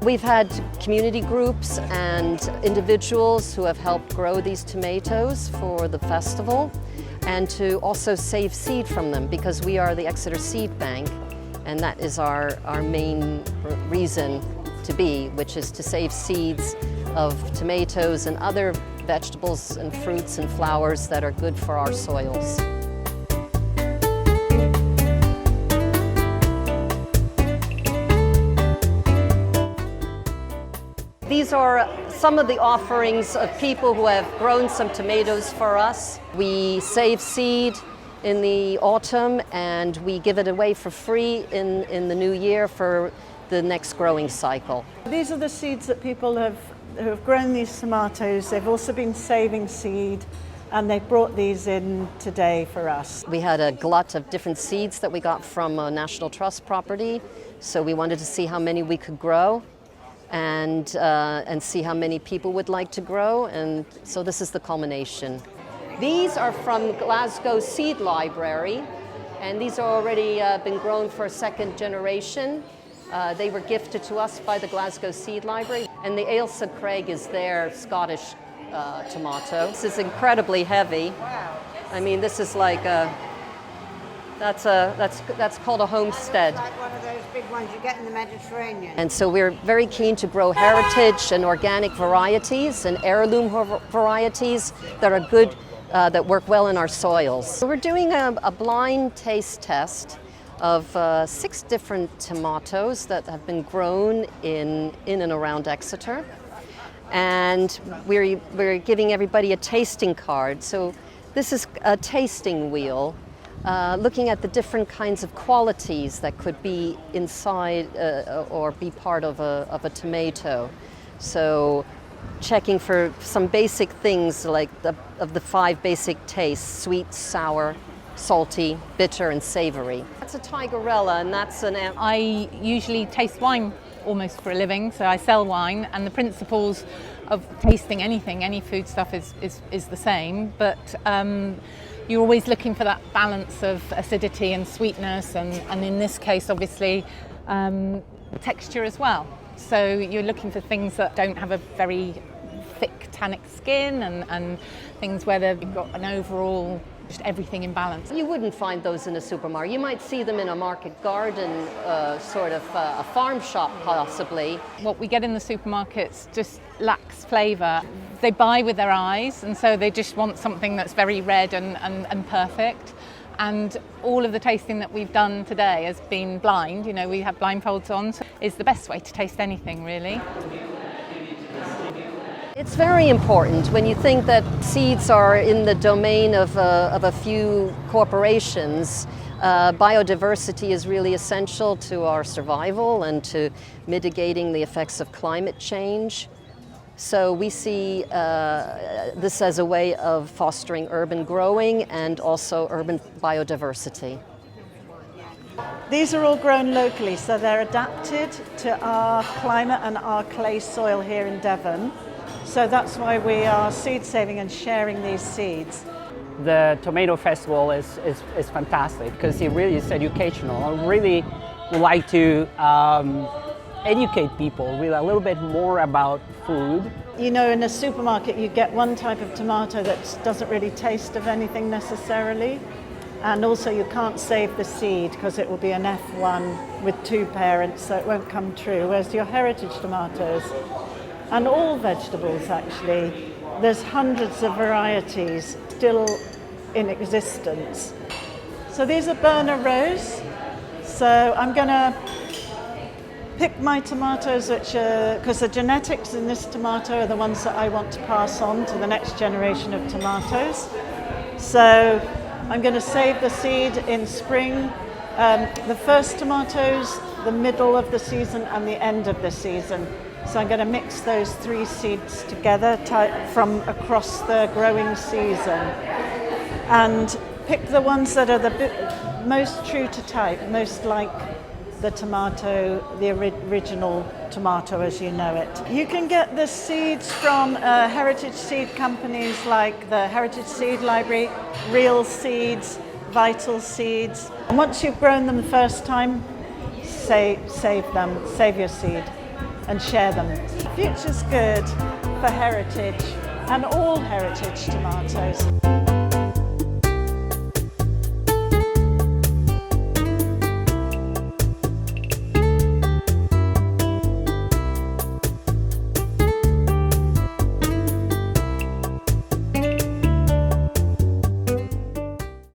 We've had community groups and individuals who have helped grow these tomatoes for the festival and to also save seed from them, because we are the Exeter Seed Bank, and that is our main reason to be, which is to save seeds of tomatoes and other vegetables and fruits and flowers that are good for our soils. These are some of the offerings of people who have grown some tomatoes for us. We save seed in the autumn and we give it away for free in the new year for the next growing cycle. These are the seeds that people who have grown these tomatoes. They've also been saving seed, and they brought these in today for us. We had a glut of different seeds that we got from a National Trust property, so we wanted to see how many we could grow and see how many people would like to grow, and so this is the culmination. These are from Glasgow Seed Library, and these are already been grown for a second generation. They were gifted to us by the Glasgow Seed Library, and the Ailsa Craig is their Scottish tomato. This is incredibly heavy. I mean, this is like that's called a homestead. Like one of those big ones you get in the Mediterranean. And so we're very keen to grow heritage and organic varieties and heirloom varieties that are good, that work well in our soils. So we're doing a blind taste test of 6 different tomatoes that have been grown in and around Exeter. And we're giving everybody a tasting card. So this is a tasting wheel, looking at the different kinds of qualities that could be inside or be part of a tomato. So checking for some basic things like of the 5 basic tastes: sweet, sour, salty, bitter, and savory. That's a Tigerella, and that's an... I usually taste wine almost for a living, so I sell wine, and the principles of tasting anything, any food stuff is the same, but you're always looking for that balance of acidity and sweetness, and in this case, obviously, texture as well. So you're looking for things that don't have a very thick tannic skin, and things where they've got an overall just everything in balance. You wouldn't find those in a supermarket. You might see them in a market garden, sort of a farm shop possibly. What we get in the supermarkets just lacks flavour. They buy with their eyes, and so they just want something that's very red and perfect. And all of the tasting that we've done today has been blind. You know, we have blindfolds on, so is the best way to taste anything, really. It's very important when you think that seeds are in the domain of a few corporations. Biodiversity is really essential to our survival and to mitigating the effects of climate change. So we see this as a way of fostering urban growing and also urban biodiversity. These are all grown locally, so they're adapted to our climate and our clay soil here in Devon. So that's why we are seed saving and sharing these seeds. The tomato festival is fantastic because it really is educational. I really would like to educate people really a little bit more about food. You know, in a supermarket you get one type of tomato that doesn't really taste of anything necessarily, and also you can't save the seed because it will be an F1 with 2 parents, so it won't come true. Whereas your heritage tomatoes, and all vegetables actually, there's hundreds of varieties still in existence. So these are Berner Rose. So I'm going to pick my tomatoes, because the genetics in this tomato are the ones that I want to pass on to the next generation of tomatoes. So I'm going to save the seed in spring, the first tomatoes, the middle of the season, and the end of the season. So I'm going to mix those 3 seeds together from across the growing season and pick the ones that are the most true to type, most like the tomato, the original tomato as you know it. You can get the seeds from heritage seed companies like the Heritage Seed Library, Real Seeds, Vital Seeds. And once you've grown them the first time, save them, save your seed. and share them. Future's good for heritage and all heritage tomatoes.